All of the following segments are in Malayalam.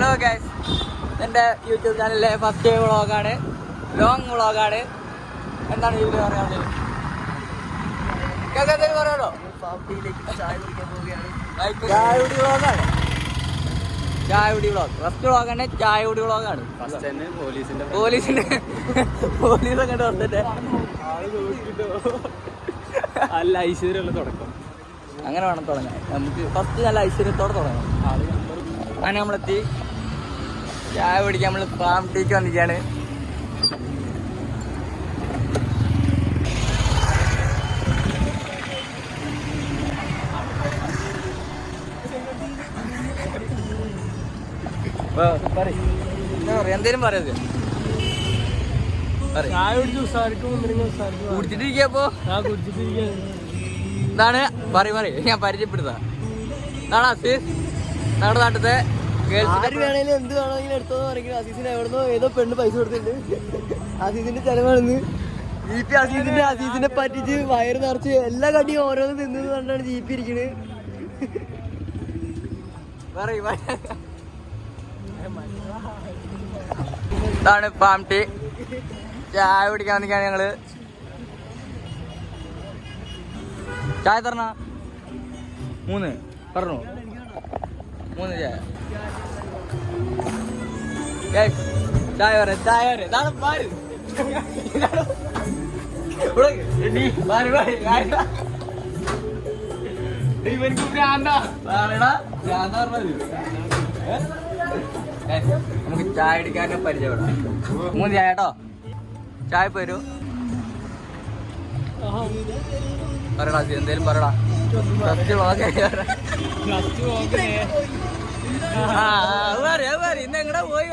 ഹലോ ഗൈസ്, എൻ്റെ യൂട്യൂബ് ചാനലിലെ ഫസ്റ്റ് വ്ളോഗാണ്, ലോങ് വ്ളോഗാണ്. എന്താണ് ഇതിൽ പറയാനുള്ളത്? കേൾക്കാൻ പറയാമല്ലോ. ചായകുടി വ്ളോഗാണ്, ചായകുടി വ്ളോഗ്. ഫസ്റ്റ് വ്ളോഗാണ്, ചായകുടി വ്ളോഗാണ്. പോലീസൊക്കെ വന്നിട്ട് നല്ല ഐശ്വര്യമുള്ള തുടക്കം. അങ്ങനെ വേണം തുടങ്ങാൻ. നമുക്ക് ഫസ്റ്റ് നല്ല ഐശ്വര്യത്തോടെ തുടങ്ങണം. അങ്ങനെ നമ്മളെത്തി ചായ പിടിക്കാൻ. നമ്മൾ ഫാം ടീക്ക് വന്നിരിക്കുകയാണ്. എന്തേലും പറയാ, കുടിച്ചിട്ടിരിക്കപ്പോ ഇതാണ് പറയും ഞാൻ പരിചയപ്പെടുത്താ. ഇതാണ് അസീസ്, നമ്മുടെ നാട്ടിലത്തെ വേണേലും എന്ത് വേണമെങ്കിലും എടുത്തോന്ന് പറയുന്നത്. അസീസിന് എവിടുന്നോ ഏതോ പെണ്ണ് പൈസ കൊടുത്തിട്ടുണ്ട്. അസീസിന്റെ ചെലവാണെന്ന് അസീസിനെ പറ്റിച്ച് വയറ് നിറച്ച് എല്ലാ കടിയും ഓരോന്ന് തിന്നെന്ന് പറഞ്ഞാണ് ജീപ്പി ഇരിക്കണത്. ഇതാണ് ഫാം ടീ. ചായ കുടിക്കാൻ വന്നിക്കാണ് ഞങ്ങള്. ചായ തരണ 3 പറഞ്ഞോ, 3 ചായ. ചായ പറ, ചായ പറ. ഇതാണ് പാല്. നമുക്ക് ചായ അടിക്കാനെ പരിചയപ്പെടാം. 3 ചായ കേട്ടോ. ചായ പോരൂ. പറയടാ, എന്തേലും പറയടാ. ഇന്ന് എങ്ങടാ പോയി?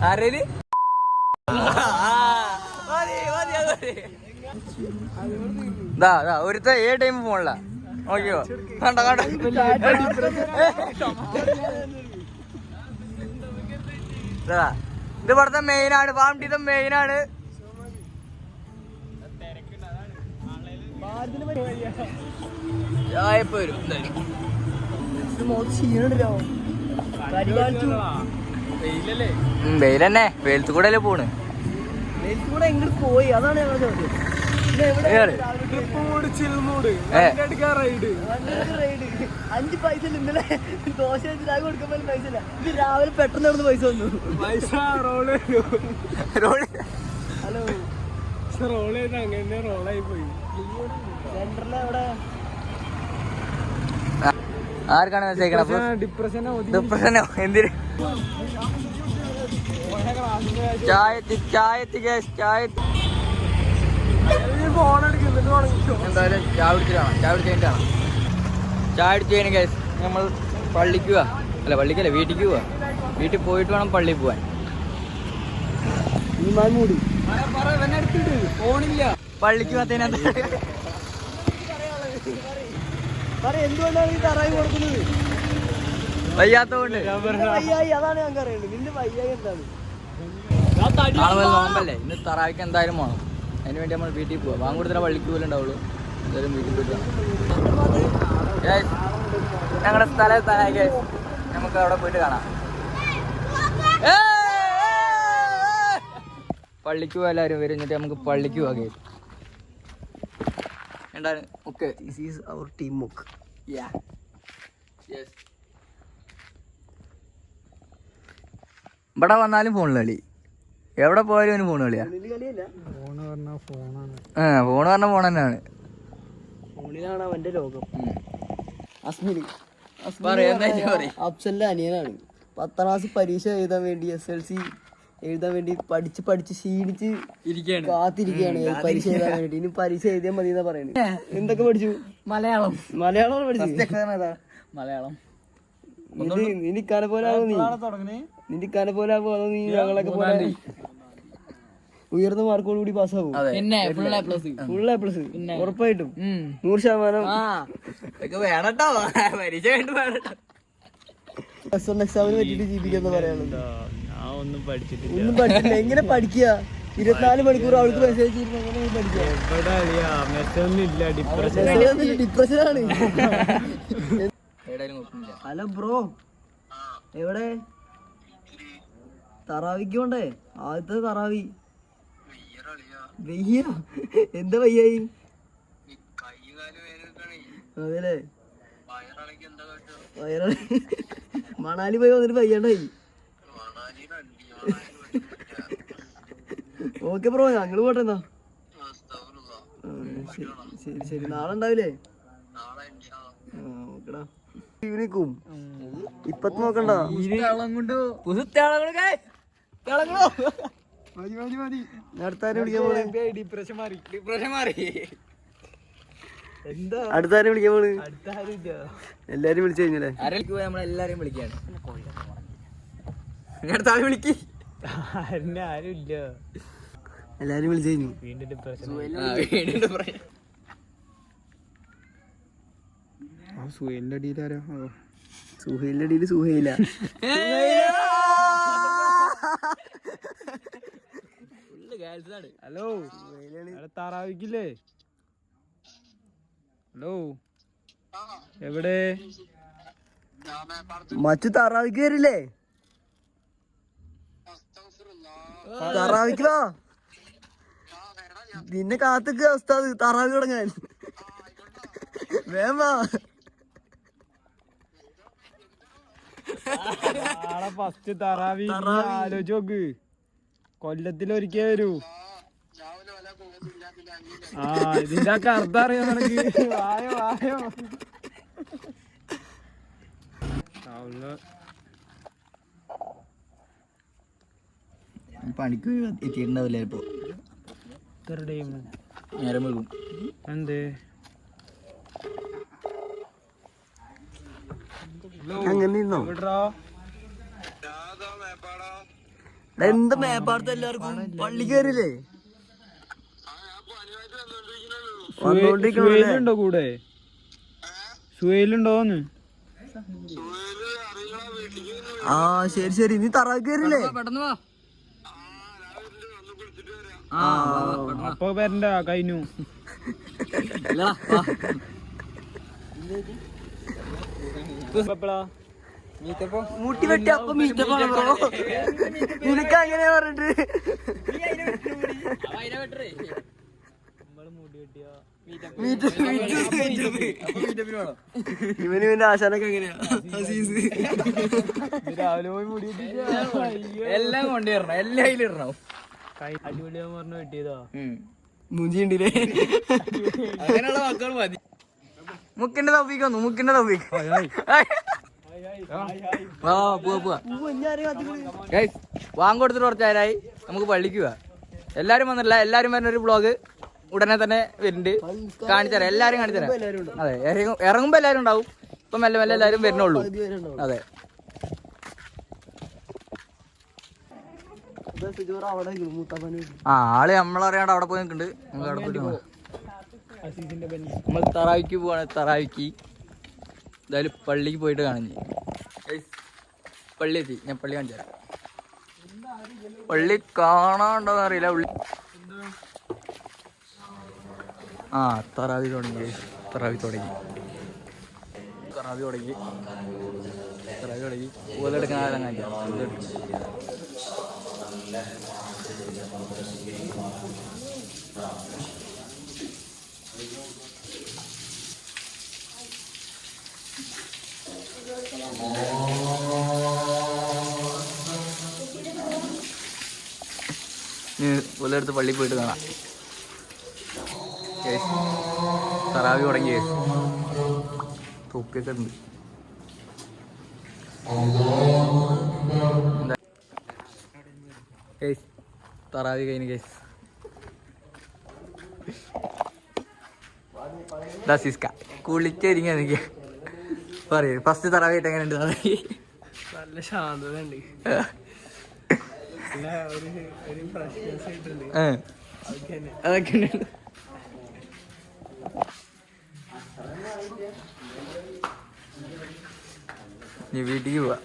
ആരേല് ഒരുത്ത ടൈം പോണില്ല. നോക്കിയോ, കണ്ട കണ്ട. ഇത് ഇവിടുത്തെ മെയിനാണ്, ഫാം ടീത്തെ മെയിനാണ്. ചായപ്പോ വരും. വെയിലന്നെ, വെയിലത്ത് കൂടെ അല്ലേ പോണ്. പോയി, അതാണ് ഞങ്ങളുടെ ചോദ്യം. 5 പൈസ ഇന്നലെ ദോശ കൊടുക്കുമ്പോൾ പൈസ ഇല്ല. ഇത് രാവിലെ പെട്ടെന്ന് അവിടുന്ന് പൈസ വന്നു. ഹലോ, റോള് ചെയ്ത് അങ്ങനെ റോളായി പോയി. സെന്ററിലെ അവിടെ ആർക്കാണ് ഡിപ്രഷനോ എന്തിന്? ചായത്തി എന്തായാലും ചായ കുടിച്ചിട്ടാണ്. ചായ കുടിച്ചതിന് കേസ് നമ്മൾ പള്ളിക്ക് പോവാ. അല്ല, പള്ളിക്കല്ല, വീട്ടിലേക്ക് പോവാ. വീട്ടിൽ പോയിട്ട് വേണം പള്ളിയിൽ പോവാൻ. പള്ളിക്ക് പോകാത്തതിന് എന്തുകൊണ്ടാണ് ഈ തറായി കൊടുക്കുന്നത്? വയ്യാത്തോണ്ട്. അതാണ് ഞങ്ങൾക്ക് അറിയുന്നത്. നിന്റെ വയ്യായി എന്താണ്? നാളെ നോമ്പല്ലേ, ഇന്ന് തറാവിക്ക് എന്തായാലും വേണം. അതിന് വേണ്ടി നമ്മൾ വീട്ടിൽ പോവാം. വാങ്ങൂടുതല പള്ളിക്ക് പോലും ഉണ്ടാവുള്ളൂ. എന്തായാലും വീട്ടിൽ പോയിട്ട് ഞങ്ങളുടെ സ്ഥലത്തായ നമുക്ക് അവിടെ പോയിട്ട് കാണാം. പള്ളിക്ക് പോകാൻ എല്ലാവരും വരും. എന്നിട്ട് നമുക്ക് പള്ളിക്ക് പോകാം. എന്താണ്? Okay, this is our team work. ഇവിടെ വന്നാലും ഫോണിൽ കളി, എവിടെ പോയാലും അവന് ഫോൺ കളിയാ. ഫോൺ പറഞ്ഞ ഫോൺ തന്നെയാണ്. ഫോണിലാണ് അവന്റെ ലോകം. അഫ്സലിന്റെ അനിയനാണ്. 10ാം ക്ലാസ് പരീക്ഷ എഴുതാൻ വേണ്ടി, SLC എഴുതാൻ വേണ്ടി പഠിച്ച് ക്ഷീണിച്ച് കാത്തിരിക്കുകയാണ് പരീക്ഷ എഴുതാൻ വേണ്ടി. ഇനി പരീക്ഷ എഴുതിയാൽ മതി എന്നാ പറയുന്നത്. എന്തൊക്കെ പഠിച്ചു? മലയാളം പഠിച്ചു. മലയാളം നിന്റെ ഇക്കാനെ പോലെ ആവോ? നിന്റെ ഇക്കാനെ പോലെ ആവോ? അതോ നീ ഞങ്ങളൊക്കെ പോലെ ഉയർന്ന മാർക്കോട് കൂടി പാസ്സാവും? ഫുൾ A+, ഉറപ്പായിട്ടും 100%. എക്സാമിന് പറ്റിട്ട് ജീവിക്കാന്ന് പറയാനുള്ളത്. ഒന്നും പഠിച്ചില്ല. എങ്ങനെ പഠിക്കുക? 24 മണിക്കൂർ അവൾക്ക് മെസ്സേജ് ഡിപ്രഷനാണ്. ഹലോ ബ്രോ, എവിടെ? തറാവിക്കോണ്ടേ, ആദ്യത്തെ തറാവി. വയ്യ? എന്താ വയ്യായി? അതല്ലേ വയറാളി. മണാലി പോയി വന്നിട്ട് വയ്യാണ്ടായി. ഓക്കെ ബ്രോ, ഞങ്ങള് പോട്ടെ എന്നാ. ശരി ശരി, നാളെ ഉണ്ടാവില്ലേ? നോക്കടാ. ഇവനിക്കും ഇപ്പത്ത് നോക്കണ്ട. അടുത്താരും വിളിക്കാൻ പോണേ? അടുത്താരും വിളിക്കാൻ പോണ്? എല്ലാരും വിളിച്ചു കഴിഞ്ഞല്ലേ? നമ്മളെല്ലാരും വിളിക്കാണ്. അടുത്താരും വിളിക്ക്. ആരുമില്ല, എല്ലാരും വിളിച്ചു കഴിഞ്ഞു. വീണ്ടും ഡിപ്രഷൻ. സുഹേലിന്റെ അടിയിൽ ആരോ? സുഹേലിന്റെ അടിയിൽ സുഹേല. ഹലോ, താറാവിക്കില്ലേ? ഹലോ, എവിടെ? മറ്റു താറാവിക്ക് വരില്ലേ? താറാവിക്കോ നിന്നെ കാത്തുക്ക ഉസ്താദ്, താറാവി തുടങ്ങാൻ. വേമാ നാളെ ഫസ്റ്റ് തറാവി. ആലോചിച്ച് നോക്ക്, കൊല്ലത്തിലൊരിക്കേ വരൂ. ആ, ഇതിന്റെ ഒക്കെ അർത്ഥം അറിയാം നിനക്ക്? വായോ വായോ. പണിക്ക് എത്തിയിട്ടുണ്ടാവില്ല ഇപ്പൊ. നേരം വെക്കും. എന്തേ? അങ്ങനെ ഇരുന്നോ? എന്താ മേപ്പാടത്ത് എല്ലാവർക്കും പള്ളി കയറില്ലേ? സുഹേലുണ്ടോ കൂടെ? സുഹേലുണ്ടോന്ന്? ആ ശരി ശരി, നീ തറാവി കയറില്ലേ? പെട്ടെന്ന് വാ. അപ്പൊ വരണ്ട, കഴിഞ്ഞു. മുട്ടി വെട്ടി അപ്പൊ മീറ്റപ്പാണ് ബ്രോ. നിനക്ക് അങ്ങനെ പറഞ്ഞിട്ട് ഇവന് ആശാനൊക്കെ എങ്ങനെയാ? രാവിലെ പോയി മുടി എല്ലാം കൊണ്ടുവരണം, എല്ലാം അതിലിടണം. അടിപൊളിയാന്ന് പറഞ്ഞു വെട്ടിയതാ. മുഞ്ചിണ്ടില്ലേ? അങ്ങനെയുള്ള വാക്കുകൾ മതി. മുക്കിന്റെ തപ്പിക്കൊന്നു, മുക്കിന്റെ തപ്പിക്ക്. വാങ്ങൊടുത്തിട്ട് കുറച്ച് നേരമായി, നമുക്ക് പള്ളിക്ക് പോവാ. എല്ലാരും വന്നില്ല, എല്ലാരും വരുന്ന ഒരു വ്ളോഗ് ഉടനെ തന്നെ വരുന്നുണ്ട്, കാണിച്ചുതരാം. എല്ലാരും കാണിച്ചുതരാം. അതെ, ഇറങ്ങുമ്പോ എല്ലാരും ഉണ്ടാവും. ഇപ്പൊ മെല്ലെ മെല്ലെ എല്ലാരും വരുന്നുള്ളൂ. അതെ, ആ ആള് നമ്മളറിയാണ്ട് അവിടെ പോയി നിൽക്കുന്നുണ്ട്. നമുക്ക് അവിടെ പോയിട്ട് നമ്മൾ തറാവിക്ക് പോവാണ്. തറാവിക്ക് എന്തായാലും പള്ളിക്ക് പോയിട്ട് കാണുന്നു. പള്ളി എത്തി, ഞാൻ പള്ളി കാണിച്ചു തരാം. പള്ളി കാണാണ്ടോന്ന് അറിയില്ല. ആ തറാവി തുടങ്ങി, തറാവി തുടങ്ങി. ഊതെടുക്കാൻ ആരും കാണിക്കാം. ഊതെടുത്ത് പള്ളിയിൽ പോയിട്ട് കാണാം. തറാവി തുടങ്ങി. തൊപ്പിയൊക്കെ ഉണ്ട്. തറാവി കഴിഞ്ഞ് കേസ് കുളിച്ചൊരുങ്ങി എനിക്ക് പറയൂ. ഫസ്റ്റ് തറാവി ആയിട്ട് എങ്ങനെ ഉണ്ട്? നല്ല ശാന്തത ഉണ്ട്, അതൊക്കെ ഉണ്ട്. നീ വീട്ടിലേക്ക് പോവാ.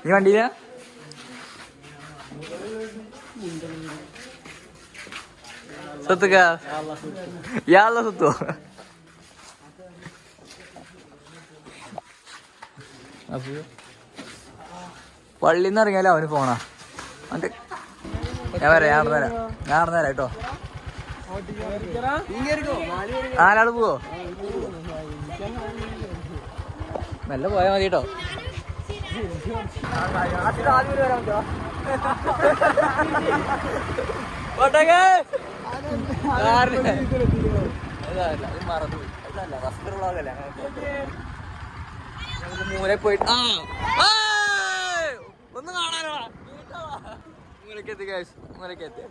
നീ വണ്ടിയില സത്തുക യാള സത്തോ പള്ളിന്ന് ഇറങ്ങിയാലോ അവന് ഫോണാ അത് ഞാൻ വരാം കേട്ടോ. 4 ആള് പോവോ? മെല്ലെ പോയാ മതി കേട്ടോ. മൂലെ പോയിട്ട് ഒന്ന് കാണാനോ മൂലക്കെത്തി ഗൈസ്, മൂലക്കെത്തി.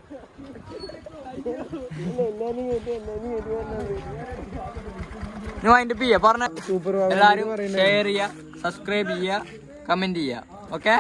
ഞാൻ അതിന്റെ പറഞ്ഞ എല്ലാരും ഷെയർ ചെയ്യുക, സബ്സ്ക്രൈബ് ചെയ്യുക, കമന്റ് ചെയ്യുക. ഓക്കെ.